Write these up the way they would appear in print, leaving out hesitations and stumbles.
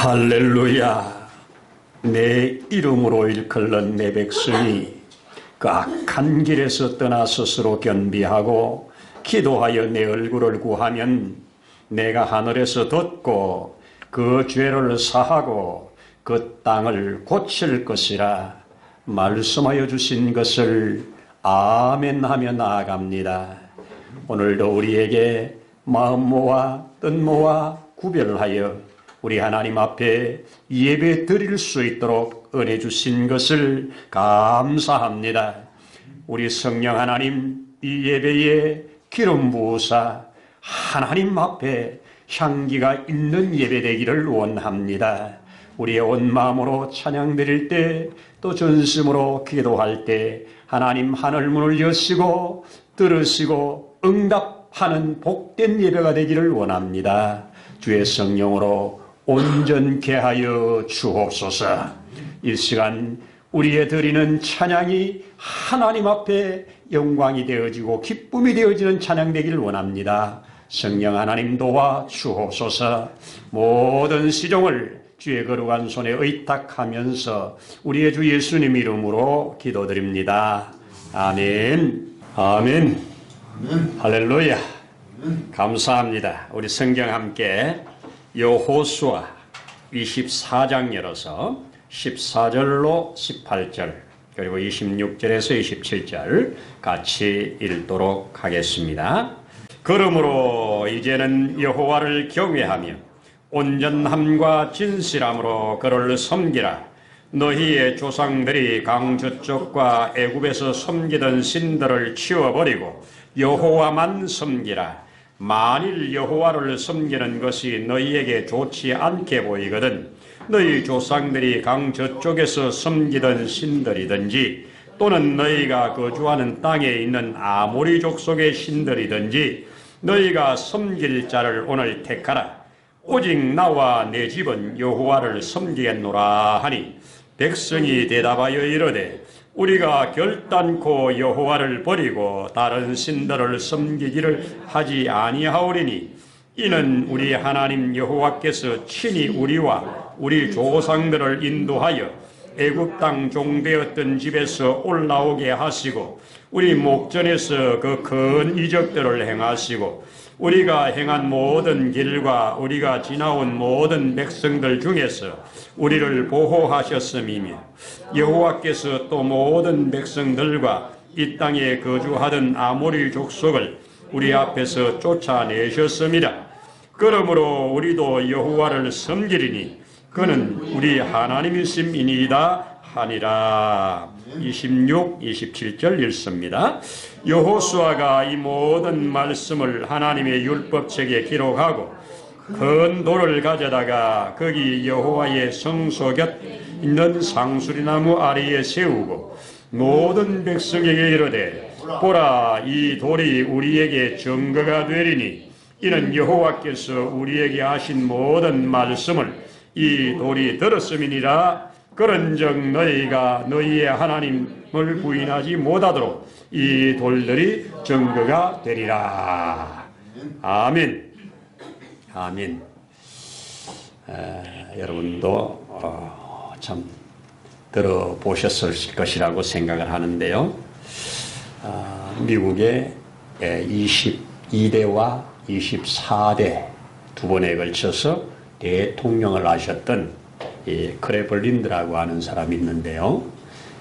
할렐루야. 내 이름으로 일컬는 내 백성이 그 악한 길에서 떠나 스스로 겸비하고 기도하여 내 얼굴을 구하면 내가 하늘에서 듣고 그 죄를 사하고 그 땅을 고칠 것이라 말씀하여 주신 것을 아멘 하며 나아갑니다. 오늘도 우리에게 마음 모아 뜻 모아 구별하여 우리 하나님 앞에 예배 드릴 수 있도록 은혜 주신 것을 감사합니다. 우리 성령 하나님, 이 예배에 기름 부으사 하나님 앞에 향기가 있는 예배 되기를 원합니다. 우리의 온 마음으로 찬양 드릴 때, 또 전심으로 기도할 때 하나님 하늘 문을 여시고 들으시고 응답하는 복된 예배가 되기를 원합니다. 주의 성령으로 온전케 하여 주옵소서. 이 시간 우리의 드리는 찬양이 하나님 앞에 영광이 되어지고 기쁨이 되어지는 찬양 되기를 원합니다. 성령 하나님 도와 주옵소서. 모든 시종을 주의 거룩한 손에 의탁하면서 우리의 주 예수님 이름으로 기도드립니다. 아멘. 아멘. 아멘. 할렐루야. 아멘. 감사합니다. 우리 성경 함께 여호수아 24장 열어서 14절로 18절 그리고 26절에서 27절 같이 읽도록 하겠습니다. 그러므로 이제는 여호와를 경외하며 온전함과 진실함으로 그를 섬기라. 너희의 조상들이 강 저쪽과 애굽에서 섬기던 신들을 치워버리고 여호와만 섬기라. 만일 여호와를 섬기는 것이 너희에게 좋지 않게 보이거든 너희 조상들이 강 저쪽에서 섬기던 신들이든지 또는 너희가 거주하는 땅에 있는 아모리 족속의 신들이든지 너희가 섬길 자를 오늘 택하라. 오직 나와 내 집은 여호와를 섬기겠노라 하니 백성이 대답하여 이르되 우리가 결단코 여호와를 버리고 다른 신들을 섬기기를 하지 아니하오리니 이는 우리 하나님 여호와께서 친히 우리와 우리 조상들을 인도하여 애굽 땅 종되었던 집에서 올라오게 하시고 우리 목전에서 그 큰 이적들을 행하시고 우리가 행한 모든 길과 우리가 지나온 모든 백성들 중에서 우리를 보호하셨음이며 여호와께서 또 모든 백성들과 이 땅에 거주하던 아모리 족속을 우리 앞에서 쫓아내셨습니다. 그러므로 우리도 여호와를 섬기리니 그는 우리 하나님이심이니이다 하니라. 26, 27절 읽습니다. 여호수아가 이 모든 말씀을 하나님의 율법책에 기록하고 큰 돌을 가져다가 거기 여호와의 성소 곁 있는 상수리나무 아래에 세우고 모든 백성에게 이르되 보라 이 돌이 우리에게 증거가 되리니 이는 여호와께서 우리에게 하신 모든 말씀을 이 돌이 들었음이니라. 그런즉 너희가 너희의 하나님을 부인하지 못하도록 이 돌들이 증거가 되리라. 아멘. 아멘. 여러분도 참 들어보셨을 것이라고 생각을 하는데요. 미국의 22대와 24대 두 번에 걸쳐서 대통령을 하셨던 크레블린드라고 하는 사람이 있는데요.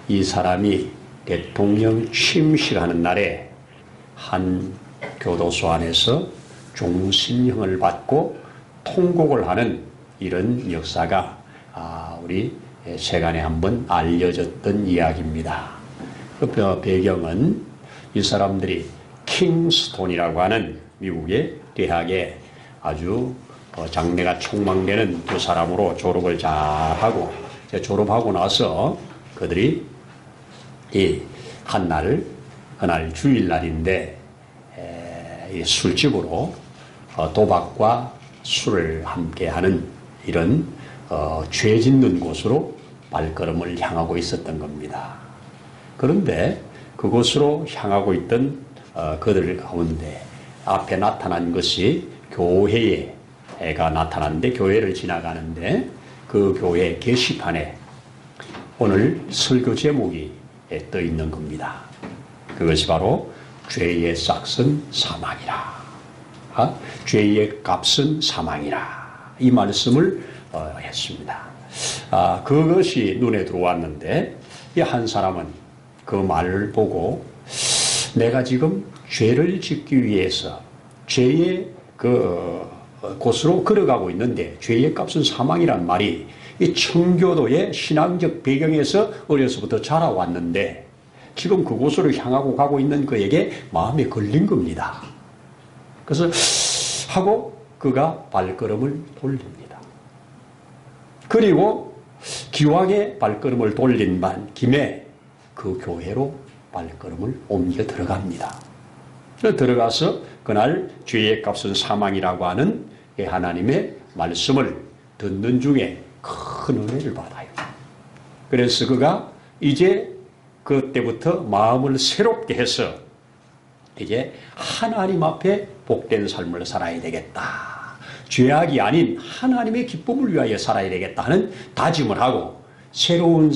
이 사람이 대통령 취임식하는 날에 한 교도소 안에서 종신형을 받고 통곡을 하는 이런 역사가 우리 세간에 한번 알려졌던 이야기입니다. 그 배경은 이 사람들이 킹스톤이라고 하는 미국의 대학에 아주 장래가 촉망되는 두 사람으로 졸업을 잘하고 졸업하고 나서 그들이 그날 주일날인데 술집으로 도박과 술을 함께하는 이런 죄 짓는 곳으로 발걸음을 향하고 있었던 겁니다. 그런데 그곳으로 향하고 있던 그들 가운데 앞에 나타난 것이 교회가 나타났는데 교회를 지나가는데 그 교회 게시판에 오늘 설교 제목이 떠 있는 겁니다. 그것이 바로 죄의 싹은 사망이라. 죄의 값은 사망이라. 이 말씀을 했습니다. 그것이 눈에 들어왔는데 이 한 사람은 그 말을 보고 내가 지금 죄를 짓기 위해서 죄의 그 곳으로 걸어가고 있는데 죄의 값은 사망이란 말이 이 청교도의 신앙적 배경에서 어려서부터 자라왔는데 지금 그곳으로 향하고 가고 있는 그에게 마음에 걸린 겁니다. 그래서 하고 그가 발걸음을 돌립니다. 그리고 기왕에 발걸음을 돌린 김에 그 교회로 발걸음을 옮겨 들어갑니다. 들어가서 그날 죄의 값은 사망이라고 하는 하나님의 말씀을 듣는 중에 큰 은혜를 받아요. 그래서 그가 이제 그때부터 마음을 새롭게 해서 이제 하나님 앞에 복된 삶을 살아야 되겠다. 죄악이 아닌 하나님의 기쁨을 위하여 살아야 되겠다 하는 다짐을 하고 새로운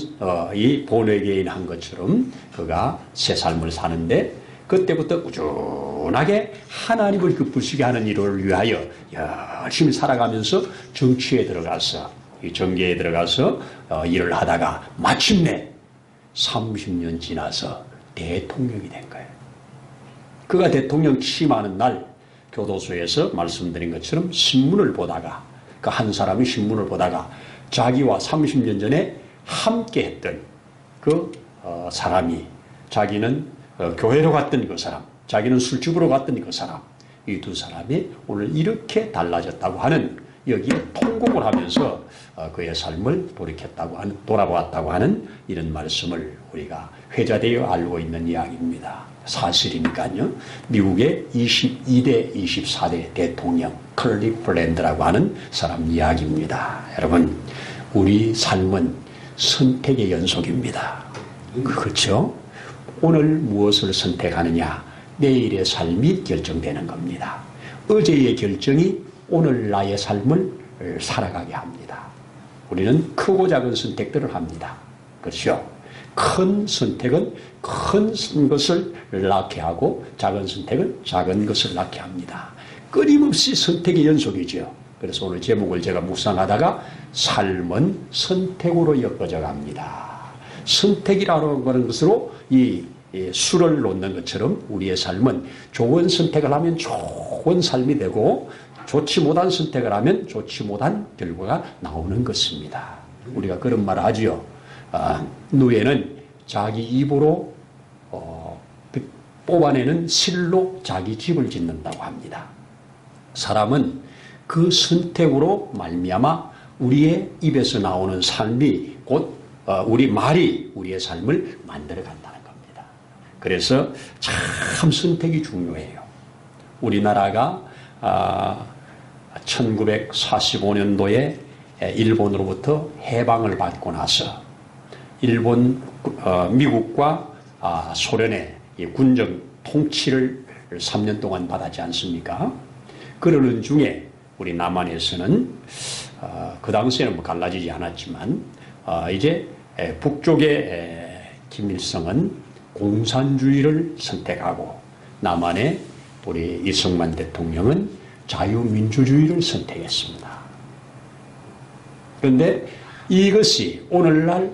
이 본회개인 한 것처럼 그가 새 삶을 사는데 그때부터 꾸준하게 하나님을 기쁘시게 하는 일을 위하여 열심히 살아가면서 정치에 들어가서 이 정계에 들어가서 일을 하다가 마침내 30년 지나서 대통령이 된 거예요. 그가 대통령 취임하는 날 교도소에서 말씀드린 것처럼 신문을 보다가 그 한 사람이 신문을 보다가 자기와 30년 전에 함께 했던 그 사람이 자기는 교회로 갔던 그 사람, 자기는 술집으로 갔던 그 사람, 이 두 사람이 오늘 이렇게 달라졌다고 하는 여기에 통곡을 하면서 그의 삶을 돌아보았다고 하는 이런 말씀을 우리가 회자되어 알고 있는 이야기입니다. 사실이니까요. 미국의 22대, 24대 대통령 클리플랜드라고 하는 사람 이야기입니다. 여러분, 우리 삶은 선택의 연속입니다. 그렇죠? 오늘 무엇을 선택하느냐, 내일의 삶이 결정되는 겁니다. 어제의 결정이 오늘 나의 삶을 살아가게 합니다. 우리는 크고 작은 선택들을 합니다. 그렇죠? 큰 선택은 큰 것을 낳게 하고 작은 선택은 작은 것을 낳게 합니다. 끊임없이 선택의 연속이죠. 그래서 오늘 제목을 제가 묵상하다가 삶은 선택으로 엮어져 갑니다. 선택이라고 하는 것으로 이 수를 놓는 것처럼 우리의 삶은 좋은 선택을 하면 좋은 삶이 되고 좋지 못한 선택을 하면 좋지 못한 결과가 나오는 것입니다. 우리가 그런 말을 하지요. 누에는 자기 입으로 뽑아내는 실로 자기 집을 짓는다고 합니다. 사람은 그 선택으로 말미암아 우리의 입에서 나오는 삶이 곧 우리 말이 우리의 삶을 만들어 간다는 겁니다. 그래서 참 선택이 중요해요. 우리나라가 1945년도에 일본으로부터 해방을 받고 나서 미국과 소련의 군정 통치를 3년 동안 받았지 않습니까? 그러는 중에 우리 남한에서는 그 당시에는 갈라지지 않았지만 이제 북쪽의 김일성은 공산주의를 선택하고 남한의 우리 이승만 대통령은 자유민주주의를 선택했습니다. 그런데 이것이 오늘날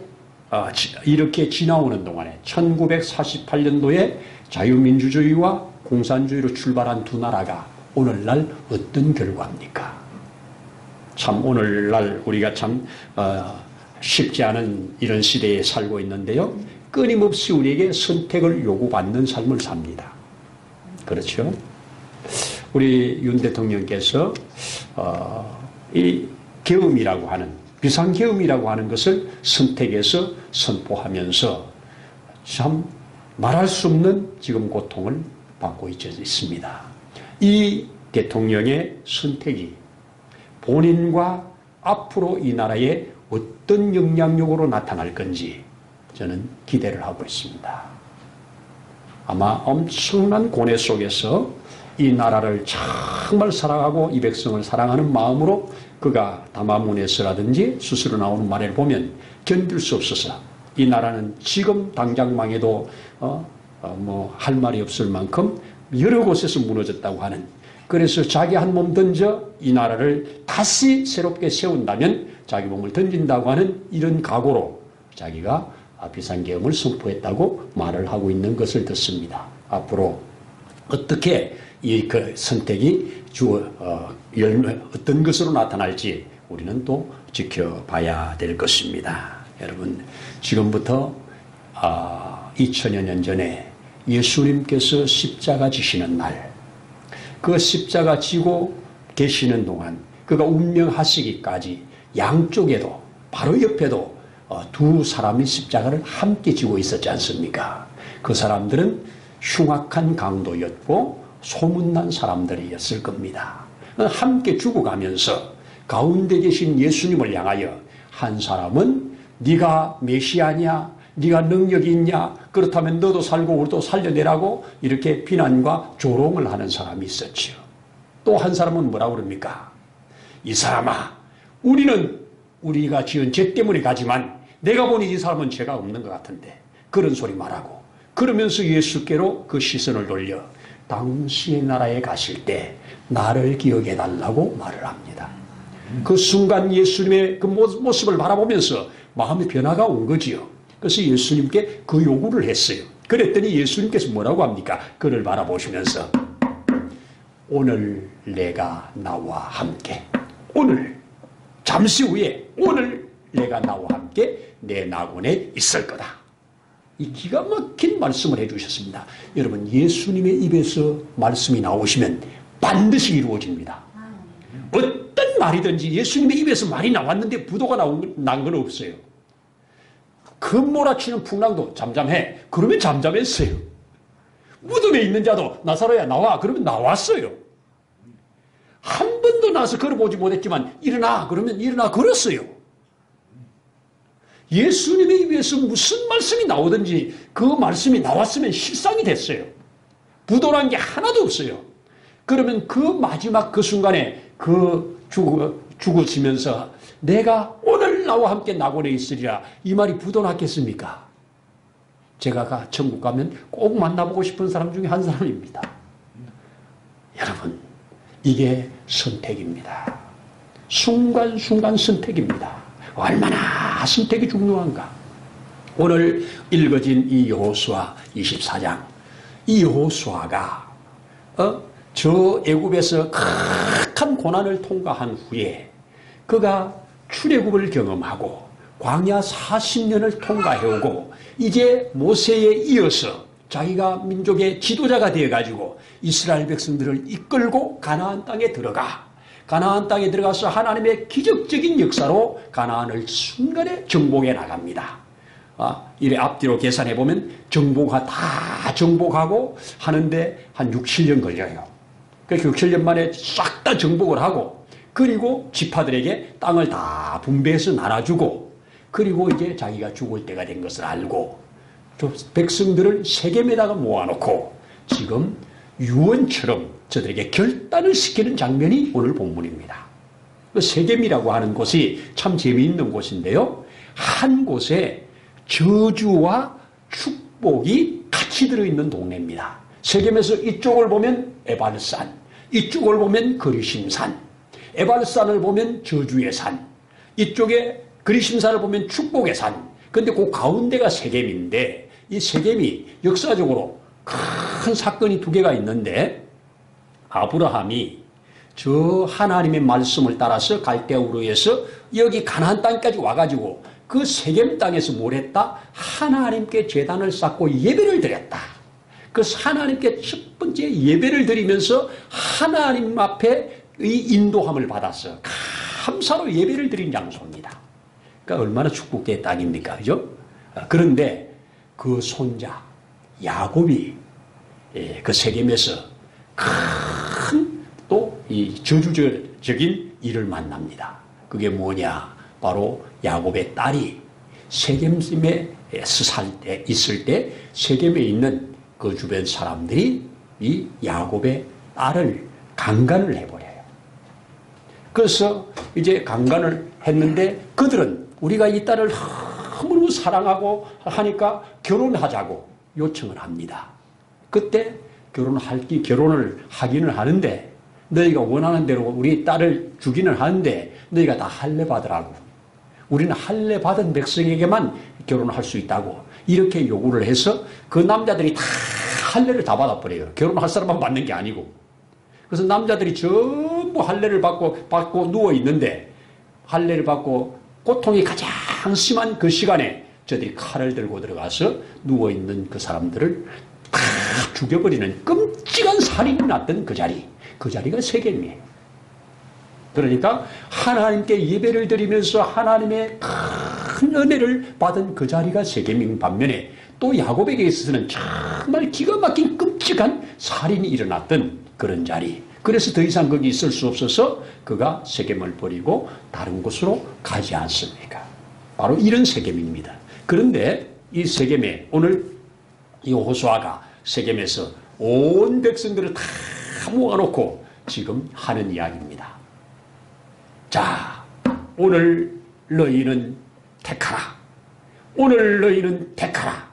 이렇게 지나오는 동안에 1948년도에 자유민주주의와 공산주의로 출발한 두 나라가 오늘날 어떤 결과입니까? 참 오늘날 우리가 참 쉽지 않은 이런 시대에 살고 있는데요. 끊임없이 우리에게 선택을 요구받는 삶을 삽니다. 그렇죠? 우리 윤 대통령께서 이 계엄이라고 하는 비상계엄이라고 하는 것을 선택해서 선포하면서 참 말할 수 없는 지금 고통을 받고 있습니다. 이 대통령의 선택이 본인과 앞으로 이 나라에 어떤 영향력으로 나타날 건지 저는 기대를 하고 있습니다. 아마 엄청난 고뇌 속에서 이 나라를 정말 사랑하고 이 백성을 사랑하는 마음으로 그가 담화문에서라든지 스스로 나오는 말을 보면 견딜 수 없어서 이 나라는 지금 당장 망해도 뭐 할 말이 없을 만큼 여러 곳에서 무너졌다고 하는, 그래서 자기 한 몸 던져 이 나라를 다시 새롭게 세운다면 자기 몸을 던진다고 하는 이런 각오로 자기가 비상계엄을 선포했다고 말을 하고 있는 것을 듣습니다. 앞으로 어떻게 이 그 선택이 어떤 것으로 나타날지 우리는 또 지켜봐야 될 것입니다. 여러분, 지금부터 2000여 년 전에 예수님께서 십자가 지시는 날, 그 십자가 지고 계시는 동안 그가 운명하시기까지 양쪽에도 바로 옆에도 두 사람이 십자가를 함께 지고 있었지 않습니까? 그 사람들은 흉악한 강도였고 소문난 사람들이었을 겁니다. 함께 죽어가면서 가운데 계신 예수님을 향하여 한 사람은 네가 메시아냐? 네가 능력이 있냐? 그렇다면 너도 살고 우리도 살려내라고 이렇게 비난과 조롱을 하는 사람이 있었죠. 또 한 사람은 뭐라고 그럽니까? 이 사람아, 우리는 우리가 지은 죄 때문에 가지만 내가 보니 이 사람은 죄가 없는 것 같은데, 그런 소리 말하고, 그러면서 예수께로 그 시선을 돌려 당신의 나라에 가실 때 나를 기억해 달라고 말을 합니다. 그 순간 예수님의 그 모습을 바라보면서 마음의 변화가 온 거지요. 그래서 예수님께 그 요구를 했어요. 그랬더니 예수님께서 뭐라고 합니까? 그를 바라보시면서 오늘 내가 나와 함께, 오늘 잠시 후에 오늘 내가 나와 함께 내 낙원에 있을 거다. 이 기가 막힌 말씀을 해주셨습니다. 여러분, 예수님의 입에서 말씀이 나오시면 반드시 이루어집니다. 어떤 말이든지 예수님의 입에서 말이 나왔는데 부도가 난 건 없어요. 그 몰아치는 풍랑도 잠잠해. 그러면 잠잠했어요. 무덤에 있는 자도 나사로야 나와. 그러면 나왔어요. 한 번도 나서 걸어보지 못했지만 일어나. 그러면 일어나 걸었어요. 예수님의 입에서 무슨 말씀이 나오든지 그 말씀이 나왔으면 실상이 됐어요. 부도난 게 하나도 없어요. 그러면 그 마지막 그 순간에 죽어지면서 내가 오늘 나와 함께 낙원에 있으리라, 이 말이 부도났겠습니까? 제가 천국 가면 꼭 만나보고 싶은 사람 중에 한 사람입니다. 여러분, 이게 선택입니다. 순간순간 선택입니다. 얼마나 선택이 중요한가. 오늘 읽어진 이 여호수아 24장, 이 여호수아가 저 애굽에서 극한 고난을 통과한 후에 그가 출애굽을 경험하고 광야 40년을 통과해오고 이제 모세에 이어서 자기가 민족의 지도자가 되어가지고 이스라엘 백성들을 이끌고 가나안 땅에 들어가서 하나님의 기적적인 역사로 가나안을 순간에 정복해 나갑니다. 이래 앞뒤로 계산해보면 다 정복하고 하는데 한 6, 7년 걸려요. 그래서 6, 7년 만에 싹 다 정복을 하고, 그리고 지파들에게 땅을 다 분배해서 나눠주고, 그리고 이제 자기가 죽을 때가 된 것을 알고 백성들을 세겜에다가 모아놓고 지금 유언처럼 저들에게 결단을 시키는 장면이 오늘 본문입니다. 세겜이라고 하는 곳이 참 재미있는 곳인데요, 한 곳에 저주와 축복이 같이 들어있는 동네입니다. 세겜에서 이쪽을 보면 에발산, 이쪽을 보면 그리심산, 에발산을 보면 저주의 산, 이쪽에 그리심산을 보면 축복의 산. 근데 그 가운데가 세겜인데, 이 세겜이 역사적으로 큰 사건이 두 개가 있는데, 아브라함이 저 하나님의 말씀을 따라서 갈대아 우르에서 여기 가나안 땅까지 와가지고 그 세겜 땅에서 뭘 했다? 하나님께 제단을 쌓고 예배를 드렸다. 그 하나님께 첫 번째 예배를 드리면서 하나님 앞에 이 인도함을 받았어. 감사로 예배를 드린 장소입니다. 그러니까 얼마나 축복된 땅입니까? 그죠? 그런데 그 손자 야곱이 그 세겜에서 큰 또 이 저주적인 일을 만납니다. 그게 뭐냐? 바로 야곱의 딸이 세겜에 있을 때 세겜에 있는 그 주변 사람들이 이 야곱의 딸을 강간을 해버려요. 그래서 이제 강간을 했는데 그들은 우리가 이 딸을 너무 사랑하고 하니까 결혼하자고 요청을 합니다. 그때 결혼을 하기는 하는데 너희가 원하는 대로 우리 딸을 주기는 하는데 너희가 다 할례 받으라고. 우리는 할례 받은 백성에게만 결혼할 수 있다고 이렇게 요구를 해서 그 남자들이 다 할례를 다 받아버려요. 결혼할 사람만 받는 게 아니고. 그래서 남자들이 전부 할례를 받고 누워 있는데 할례를 받고 고통이 가장 심한 그 시간에 저들이 칼을 들고 들어가서 누워 있는 그 사람들을 다 죽여버리는 끔찍한 살인이 났던 그 자리가 세겜이에요. 그러니까 하나님께 예배를 드리면서 하나님의 큰 은혜를 받은 그 자리가 세겜인 반면에 또 야곱에게 있어서는 정말 기가 막힌 끔찍한 살인이 일어났던 그런 자리. 그래서 더 이상 거기 있을 수 없어서 그가 세겜을 버리고 다른 곳으로 가지 않습니까? 바로 이런 세겜입니다. 그런데 이 세겜에 오늘 이 호수아가 세겜에서 온 백성들을 다 모아놓고 지금 하는 이야기입니다. 자, 오늘 너희는 택하라. 오늘 너희는 택하라.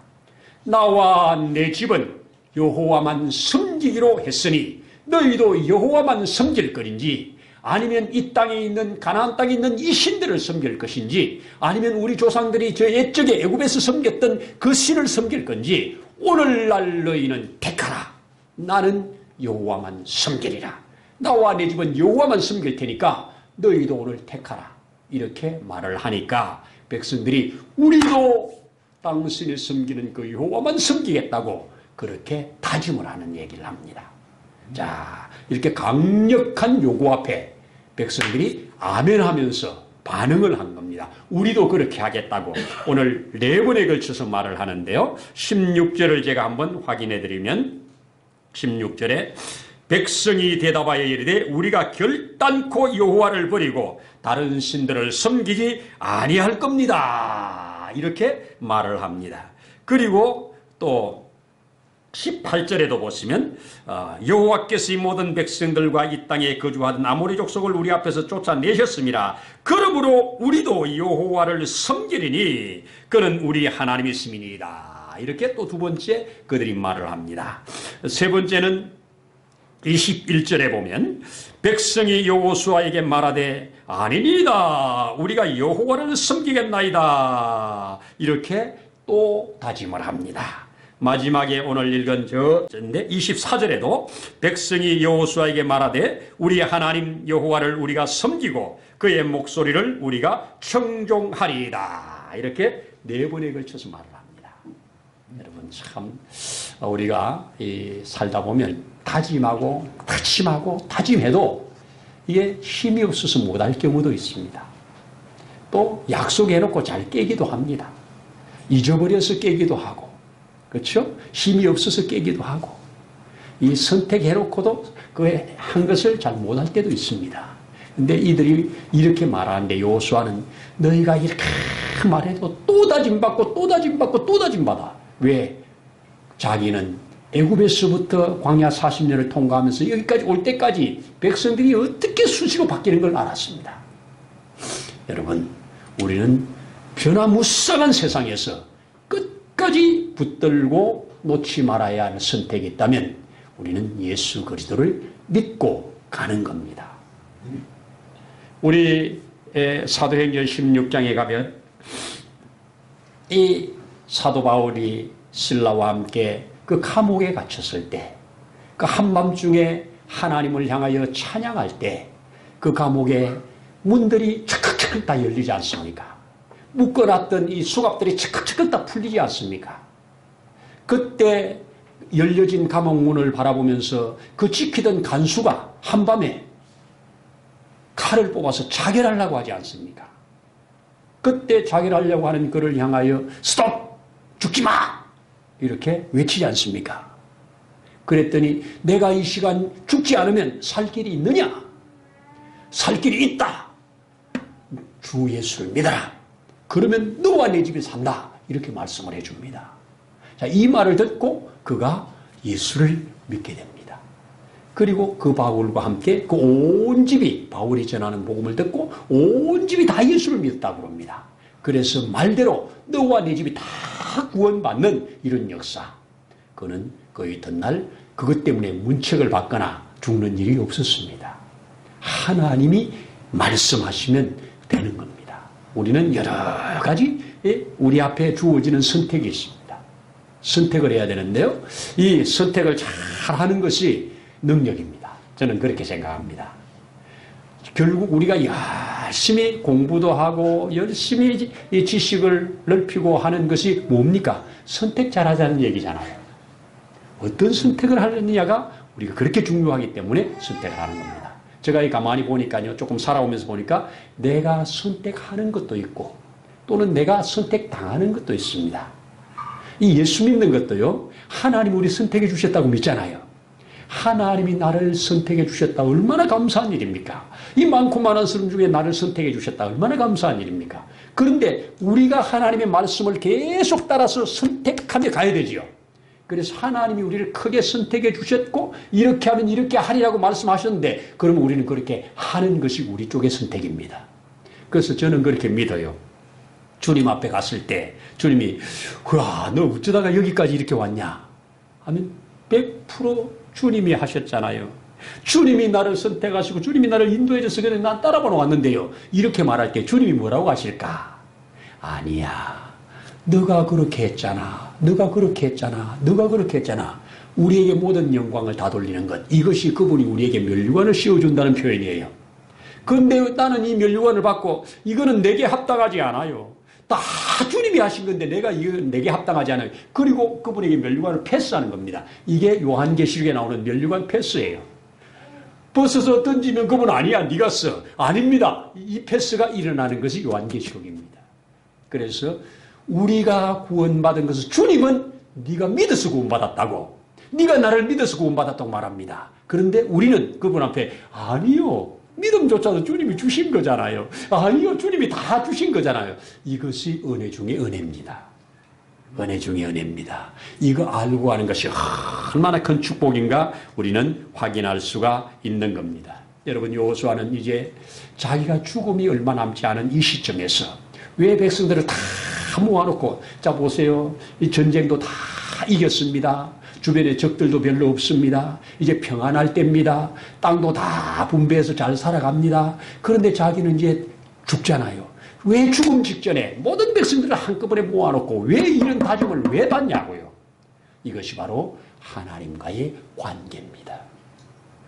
나와 내 집은 여호와만 섬기기로 했으니 너희도 여호와만 섬길 것인지 아니면 이 땅에 있는 가나안 땅에 있는 이 신들을 섬길 것인지 아니면 우리 조상들이 저 옛적에 애굽에서 섬겼던 그 신을 섬길 건지 오늘날 너희는 택하라. 나는 여호와만 섬기리라. 나와 내 집은 여호와만 섬길 테니까 너희도 오늘 택하라. 이렇게 말을 하니까 백성들이 우리도 당신이 섬기는 그 여호와만 섬기겠다고 그렇게 다짐을 하는 얘기를 합니다. 자, 이렇게 강력한 요구 앞에 백성들이 아멘 하면서 반응을 한 겁니다. 우리도 그렇게 하겠다고 오늘 4번에 걸쳐서 말을 하는데요. 16절을 제가 한번 확인해 드리면 16절에 백성이 대답하여 이르되 우리가 결단코 여호와를 버리고 다른 신들을 섬기지 아니할 겁니다. 이렇게 말을 합니다. 그리고 또 18절에도 보시면 여호와께서 이 모든 백성들과 이 땅에 거주하던 아모리 족속을 우리 앞에서 쫓아내셨습니다. 그러므로 우리도 여호와를 섬기리니 그는 우리 하나님이심이니이다. 이렇게 또 두 번째 그들이 말을 합니다. 세 번째는 21절에 보면 백성이 여호수아에게 말하되 아니니이다. 우리가 여호와를 섬기겠나이다. 이렇게 또 다짐을 합니다. 마지막에 오늘 읽은 저인데 24절에도 백성이 여호수아에게 말하되 우리 하나님 여호와를 우리가 섬기고 그의 목소리를 우리가 청종하리이다. 이렇게 4번에 걸쳐서 말을 합니다. 여러분 참 우리가 살다 보면 다짐하고 다짐해도 이게 힘이 없어서 못할 경우도 있습니다. 또 약속해놓고 잘 깨기도 합니다. 잊어버려서 깨기도 하고 그렇죠? 힘이 없어서 깨기도 하고 이 선택해놓고도 그 한 것을 잘 못할 때도 있습니다. 근데 이들이 이렇게 말하는데 여호수아는 너희가 이렇게 말해도 또 다짐받고 또 다짐받고 또 다짐받아. 왜? 자기는 애굽에서부터 광야 40년을 통과하면서 여기까지 올 때까지 백성들이 어떻게 수시로 바뀌는 걸 알았습니다. 여러분 우리는 변화무쌍한 세상에서 끝까지 붙들고 놓지 말아야 할 선택이 있다면 우리는 예수 그리스도를 믿고 가는 겁니다. 우리 사도행전 16장에 가면 이 사도 바울이 실라와 함께 그 감옥에 갇혔을 때 그 한밤중에 하나님을 향하여 찬양할 때 그 감옥의 문들이 척척척 다 열리지 않습니까? 묶어놨던 이 수갑들이 척척척 다 풀리지 않습니까? 그때 열려진 감옥문을 바라보면서 그 지키던 간수가 한밤에 칼을 뽑아서 자결하려고 하지 않습니까? 그때 자결하려고 하는 그를 향하여 스톱! 죽지 마! 이렇게 외치지 않습니까? 그랬더니 내가 이 시간 죽지 않으면 살 길이 있느냐? 살 길이 있다! 주 예수를 믿어라! 그러면 너와 내 집이 산다! 이렇게 말씀을 해줍니다. 자, 이 말을 듣고 그가 예수를 믿게 됩니다. 그리고 그 바울과 함께 그 온 집이 바울이 전하는 복음을 듣고 온 집이 다 예수를 믿었다고 합니다. 그래서 말대로 너와 네 집이 다 구원받는 이런 역사. 그는 그 이튿날 그것 때문에 문책을 받거나 죽는 일이 없었습니다. 하나님이 말씀하시면 되는 겁니다. 우리는 여러 가지 우리 앞에 주어지는 선택이 있습니다. 선택을 해야 되는데요. 이 선택을 잘 하는 것이 능력입니다. 저는 그렇게 생각합니다. 결국 우리가 열심히 공부도 하고 열심히 이 지식을 넓히고 하는 것이 뭡니까? 선택 잘하자는 얘기잖아요. 어떤 선택을 하느냐가 우리가 그렇게 중요하기 때문에 선택을 하는 겁니다. 제가 가만히 보니까요, 조금 살아오면서 보니까 내가 선택하는 것도 있고 또는 내가 선택당하는 것도 있습니다. 이 예수 믿는 것도요, 하나님 우리 선택해 주셨다고 믿잖아요. 하나님이 나를 선택해 주셨다. 얼마나 감사한 일입니까? 이 많고 많은 사람 중에 나를 선택해 주셨다. 얼마나 감사한 일입니까? 그런데 우리가 하나님의 말씀을 계속 따라서 선택하며 가야 되지요. 그래서 하나님이 우리를 크게 선택해 주셨고 이렇게 하면 이렇게 하리라고 말씀하셨는데 그러면 우리는 그렇게 하는 것이 우리 쪽의 선택입니다. 그래서 저는 그렇게 믿어요. 주님 앞에 갔을 때 주님이 와, 너 어쩌다가 여기까지 이렇게 왔냐 하면 100% 주님이 하셨잖아요. 주님이 나를 선택하시고 주님이 나를 인도해 줘서 그래 난 따라보러 왔는데요. 이렇게 말할 때 주님이 뭐라고 하실까? 아니야. 너가 그렇게 했잖아. 너가 그렇게 했잖아. 너가 그렇게 했잖아. 우리에게 모든 영광을 다 돌리는 것. 이것이 그분이 우리에게 면류관을 씌워준다는 표현이에요. 그런데 나는 이 면류관을 받고 이거는 내게 합당하지 않아요. 다 주님이 하신 건데 이건 내게 합당하지 않아요. 그리고 그분에게 면류관을 패스하는 겁니다. 이게 요한계시록에 나오는 면류관 패스예요. 벗어서 던지면 그분 아니야. 네가 써. 아닙니다. 이 패스가 일어나는 것이 요한계시록입니다. 그래서 우리가 구원받은 것은 주님은 네가 믿어서 구원받았다고. 네가 나를 믿어서 구원받았다고 말합니다. 그런데 우리는 그분 앞에 아니요. 믿음조차도 주님이 주신 거잖아요. 아니요. 주님이 다 주신 거잖아요. 이것이 은혜 중에 은혜입니다. 은혜 중에 은혜입니다. 이거 알고 하는 것이 얼마나 큰 축복인가 우리는 확인할 수가 있는 겁니다. 여러분 여호수아는 이제 자기가 죽음이 얼마 남지 않은 이 시점에서 왜 백성들을 다 모아놓고 자 보세요. 이 전쟁도 다 이겼습니다. 주변에 적들도 별로 없습니다. 이제 평안할 때입니다. 땅도 다 분배해서 잘 살아갑니다. 그런데 자기는 이제 죽잖아요. 왜 죽음 직전에 모든 백성들을 한꺼번에 모아놓고 왜 이런 다짐을 왜 받냐고요. 이것이 바로 하나님과의 관계입니다.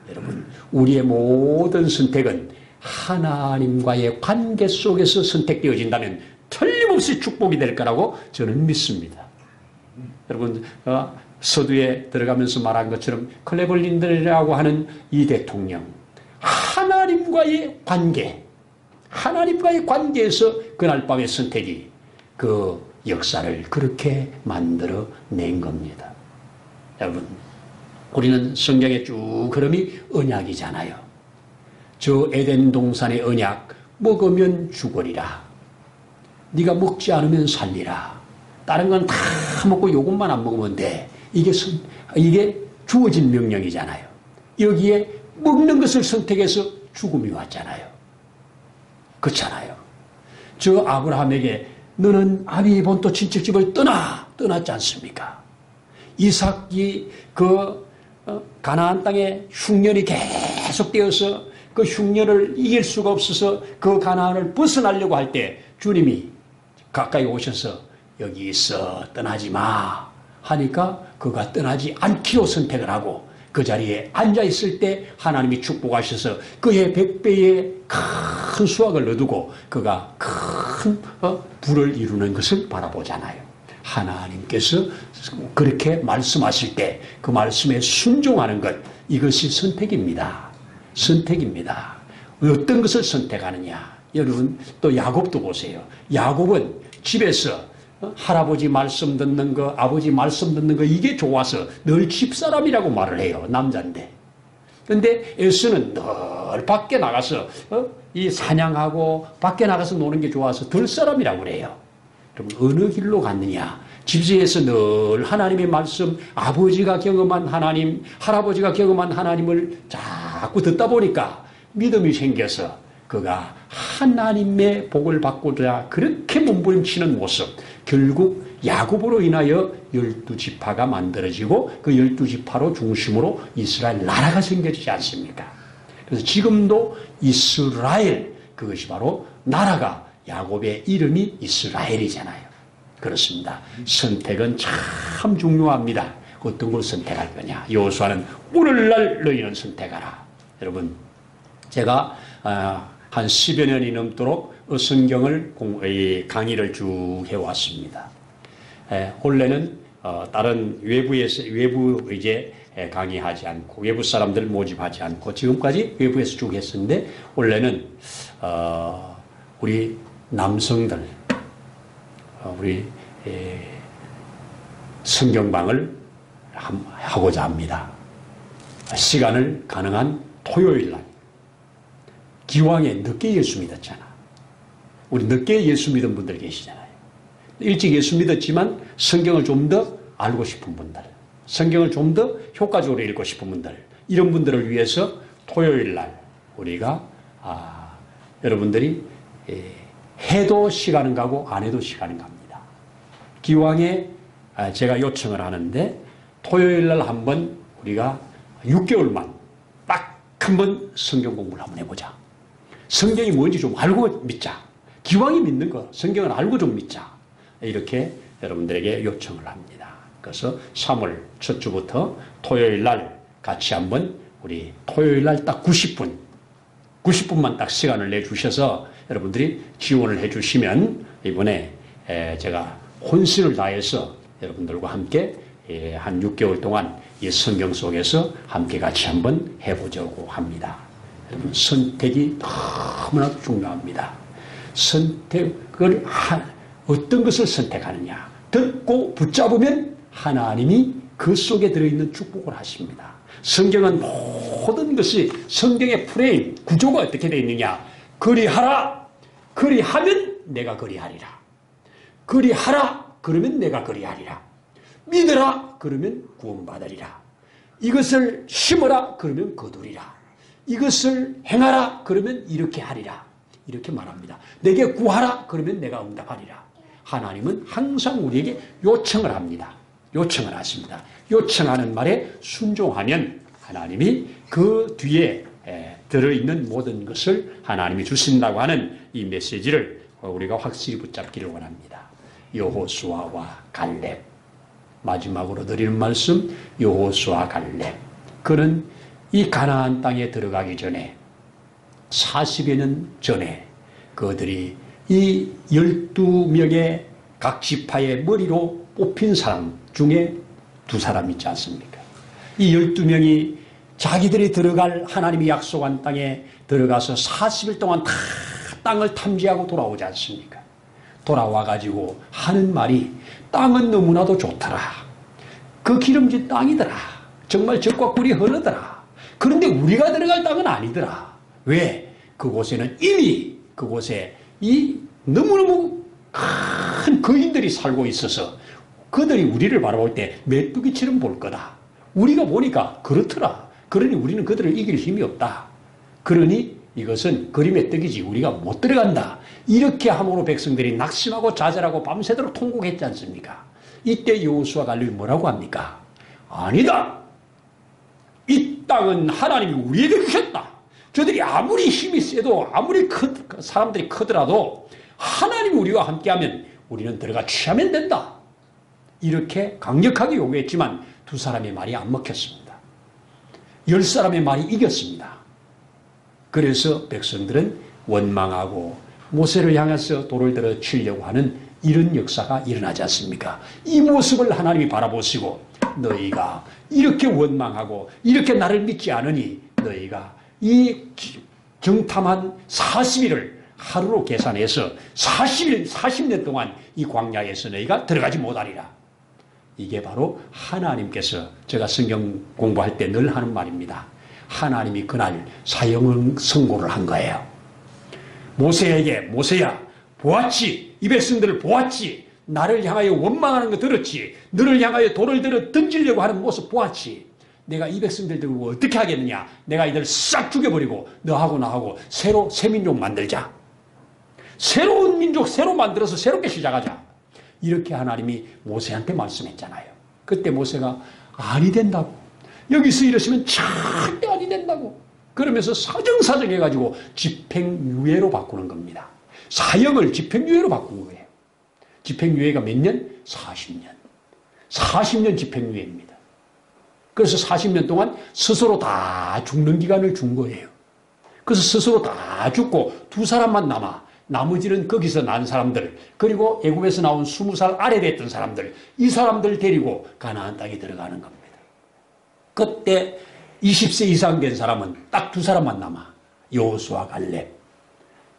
여러분 우리의 모든 선택은 하나님과의 관계 속에서 선택되어진다면 틀림없이 축복이 될 거라고 저는 믿습니다. 여러분 서두에 들어가면서 말한 것처럼 클레벌린들이라고 하는 이 대통령 하나님과의 관계에서 그날 밤의 선택이 그 역사를 그렇게 만들어낸 겁니다. 여러분 우리는 성경에 쭉 흐름이 언약이잖아요. 저 에덴 동산의 언약 먹으면 죽으리라. 네가 먹지 않으면 살리라. 다른 건 다 먹고 이것만 안 먹으면 돼. 이게 주어진 명령이잖아요. 여기에 먹는 것을 선택해서 죽음이 왔잖아요. 그렇잖아요. 저 아브라함에게 너는 아비의 본토 친척집을 떠났지 않습니까? 이삭이 가나안 땅에 흉년이 계속되어서 그 흉년을 이길 수가 없어서 그 가나안을 벗어나려고 할 때 주님이 가까이 오셔서 여기 있어 떠나지 마 하니까 그가 떠나지 않기로 선택을 하고 그 자리에 앉아있을 때 하나님이 축복하셔서 그의 100배의 큰 수확을 얻고 그가 큰 부를 이루는 것을 바라보잖아요. 하나님께서 그렇게 말씀하실 때 그 말씀에 순종하는 것 이것이 선택입니다. 선택입니다. 어떤 것을 선택하느냐. 여러분 또 야곱도 보세요. 야곱은 집에서 할아버지 말씀 듣는 거, 아버지 말씀 듣는 거 이게 좋아서 늘 집사람이라고 말을 해요. 남자인데. 그런데 에서는 늘 밖에 나가서 이 사냥하고 밖에 나가서 노는 게 좋아서 들사람이라고 그래요. 그럼 어느 길로 갔느냐? 집세에서 늘 하나님의 말씀, 아버지가 경험한 하나님, 할아버지가 경험한 하나님을 자꾸 듣다 보니까 믿음이 생겨서 그가 하나님의 복을 받고자 그렇게 몸부림치는 모습, 결국 야곱으로 인하여 12지파가 만들어지고 그 12지파로 중심으로 이스라엘 나라가 생겨지지 않습니까? 그래서 지금도 이스라엘, 그것이 바로 나라가 야곱의 이름이 이스라엘이잖아요. 그렇습니다. 선택은 참 중요합니다. 어떤 걸 선택할 거냐. 여호수아는 오늘날 너희는 선택하라. 여러분, 제가 한 10여 년이 넘도록 성경을 강의를 쭉 해왔습니다. 원래는 다른 외부 이제 강의하지 않고 외부 사람들 모집하지 않고 지금까지 외부에서 쭉 했었는데 원래는 우리 남성들 우리 성경방을 하고자 합니다. 시간을 가능한 토요일날 기왕에 늦게 예수 믿었잖아. 우리 늦게 예수 믿은 분들 계시잖아요. 일찍 예수 믿었지만 성경을 좀 더 알고 싶은 분들, 성경을 좀 더 효과적으로 읽고 싶은 분들, 이런 분들을 위해서 토요일날 우리가 여러분들이 해도 시간은 가고 안 해도 시간은 갑니다. 기왕에 제가 요청을 하는데 토요일날 한번 우리가 6개월만 딱 한번 성경 공부를 한번 해보자. 성경이 뭔지 좀 알고 믿자. 기왕이 믿는 거 성경을 알고 좀 믿자. 이렇게 여러분들에게 요청을 합니다. 그래서 3월 첫 주부터 토요일날 같이 한번 우리 토요일날 딱 90분만 딱 시간을 내주셔서 여러분들이 지원을 해주시면 이번에 제가 혼신을 다해서 여러분들과 함께 한 6개월 동안 이 성경 속에서 함께 같이 한번 해보자고 합니다. 여러분, 선택이 너무나 중요합니다. 선택을 어떤 것을 선택하느냐. 듣고 붙잡으면 하나님이 그 속에 들어있는 축복을 하십니다. 성경은 모든 것이 성경의 프레임, 구조가 어떻게 되어 있느냐. 그리하라. 그리하면 내가 그리하리라. 그리하라. 그러면 내가 그리하리라. 믿으라. 그러면 구원받으리라. 이것을 심으라. 그러면 거두리라. 이것을 행하라. 그러면 이렇게 하리라. 이렇게 말합니다. 내게 구하라. 그러면 내가 응답하리라. 하나님은 항상 우리에게 요청을 합니다. 요청을 하십니다. 요청하는 말에 순종하면 하나님이 그 뒤에 들어있는 모든 것을 하나님이 주신다고 하는 이 메시지를 우리가 확실히 붙잡기를 원합니다. 여호수아와 갈렙, 마지막으로 드리는 말씀, 여호수아 갈렙. 그는 이 가나안 땅에 들어가기 전에 40여 년 전에 그들이 이 12명의 각 지파의 머리로 뽑힌 사람 중에 2사람 있지 않습니까? 이 12명이 자기들이 들어갈 하나님이 약속한 땅에 들어가서 40일 동안 다 땅을 탐지하고 돌아오지 않습니까? 돌아와가지고 하는 말이 땅은 너무나도 좋더라. 그 기름진 땅이더라. 정말 젖과 꿀이 흐르더라. 그런데 우리가 들어갈 땅은 아니더라. 왜? 그곳에는 이미 그곳에 이 너무너무 큰 거인들이 살고 있어서 그들이 우리를 바라볼 때 메뚜기처럼 볼 거다. 우리가 보니까 그렇더라. 그러니 우리는 그들을 이길 힘이 없다. 그러니 이것은 그림의 떡이지 우리가 못 들어간다. 이렇게 함으로 백성들이 낙심하고 좌절하고 밤새도록 통곡했지 않습니까? 이때 여호수아 갈렙이 뭐라고 합니까? 아니다. 이 땅은 하나님이 우리에게 주셨다. 저들이 아무리 힘이 세도 아무리 사람들이 크더라도 하나님이 우리와 함께하면 우리는 들어가 취하면 된다. 이렇게 강력하게 요구했지만 2사람의 말이 안 먹혔습니다. 10사람의 말이 이겼습니다. 그래서 백성들은 원망하고 모세를 향해서 돌을 들어 치려고 하는 이런 역사가 일어나지 않습니까? 이 모습을 하나님이 바라보시고 너희가 이렇게 원망하고 이렇게 나를 믿지 않으니 너희가 이 정탐한 40일을 하루로 계산해서 40년 동안 이 광야에서 너희가 들어가지 못하리라. 이게 바로 하나님께서 제가 성경 공부할 때 늘 하는 말입니다. 하나님이 그날 사형 선고를 한 거예요. 모세에게 모세야 보았지. 이 백성들을 보았지. 나를 향하여 원망하는 거 들었지. 너를 향하여 돌을 들어 던지려고 하는 모습 보았지. 내가 이 백성들 들고 어떻게 하겠느냐. 내가 이들 싹 죽여버리고 너하고 나하고 새로 새 민족 만들자. 새로운 민족 새로 만들어서 새롭게 시작하자. 이렇게 하나님이 모세한테 말씀했잖아요. 그때 모세가 아니 된다고. 여기서 이러시면 절대 아니 된다고. 그러면서 사정사정 해가지고 집행유예로 바꾸는 겁니다. 사형을 집행유예로 바꾼 거예요. 집행유예가 몇 년? 40년. 40년 집행유예입니다. 그래서 40년 동안 스스로 다 죽는 기간을 준 거예요. 그래서 스스로 다 죽고 두 사람만 남아. 나머지는 거기서 난 사람들, 그리고 애굽에서 나온 20살 아래 됐던 사람들, 이 사람들 데리고 가나안 땅에 들어가는 겁니다. 그때 20세 이상 된 사람은 딱 두 사람만 남아. 여호수아 갈렙.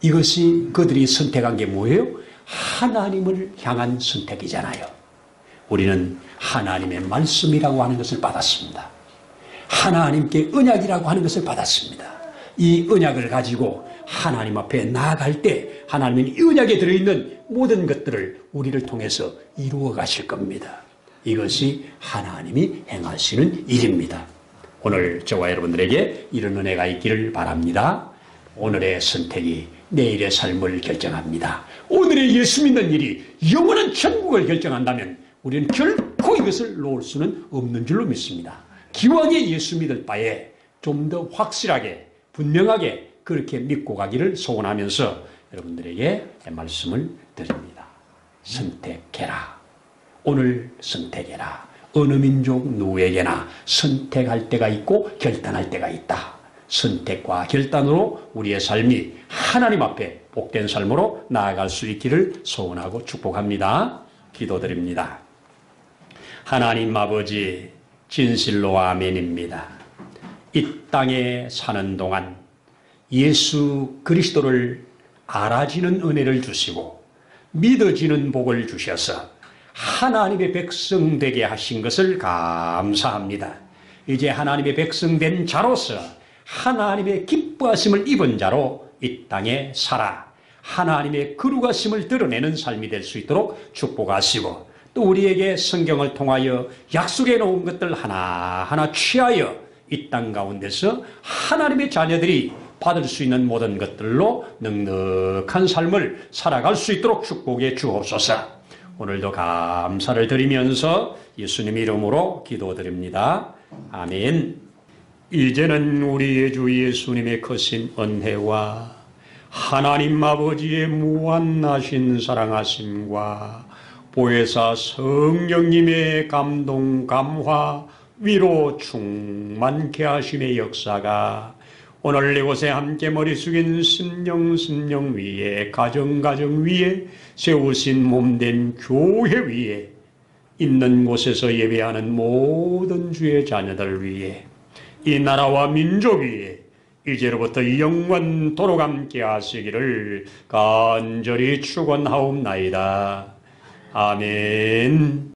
이것이 그들이 선택한 게 뭐예요? 하나님을 향한 선택이잖아요. 우리는 하나님의 말씀이라고 하는 것을 받았습니다. 하나님께 언약이라고 하는 것을 받았습니다. 이 언약을 가지고 하나님 앞에 나아갈 때 하나님은 이 언약에 들어있는 모든 것들을 우리를 통해서 이루어 가실 겁니다. 이것이 하나님이 행하시는 일입니다. 오늘 저와 여러분들에게 이런 은혜가 있기를 바랍니다. 오늘의 선택이 내일의 삶을 결정합니다. 오늘의 예수 믿는 일이 영원한 천국을 결정한다면 우리는 결코 이것을 놓을 수는 없는 줄로 믿습니다. 기왕에 예수 믿을 바에 좀 더 확실하게 분명하게 그렇게 믿고 가기를 소원하면서 여러분들에게 말씀을 드립니다. 선택해라. 오늘 선택해라. 어느 민족 누구에게나 선택할 때가 있고 결단할 때가 있다. 선택과 결단으로 우리의 삶이 하나님 앞에 복된 삶으로 나아갈 수 있기를 소원하고 축복합니다. 기도드립니다. 하나님 아버지, 진실로 아멘입니다. 이 땅에 사는 동안 예수 그리스도를 알아지는 은혜를 주시고 믿어지는 복을 주셔서 하나님의 백성 되게 하신 것을 감사합니다. 이제 하나님의 백성 된 자로서 하나님의 기뻐하심을 입은 자로 이 땅에 살아 하나님의 거룩하심을 드러내는 삶이 될 수 있도록 축복하시고 또 우리에게 성경을 통하여 약속해 놓은 것들 하나하나 취하여 이 땅 가운데서 하나님의 자녀들이 받을 수 있는 모든 것들로 넉넉한 삶을 살아갈 수 있도록 축복해 주옵소서. 오늘도 감사를 드리면서 예수님 이름으로 기도드립니다. 아멘. 이제는 우리의 주 예수님의 크신 은혜와 하나님 아버지의 무한하신 사랑하심과 보혜사 성령님의 감동, 감화, 위로 충만케 하심의 역사가 오늘 이곳에 함께 머리 숙인 심령 위에 가정 위에 세우신 몸된 교회 위에 있는 곳에서 예배하는 모든 주의 자녀들 위에 이 나라와 민족 위에 이제로부터 영원토록 함께 하시기를 간절히 축원하옵나이다. 아멘.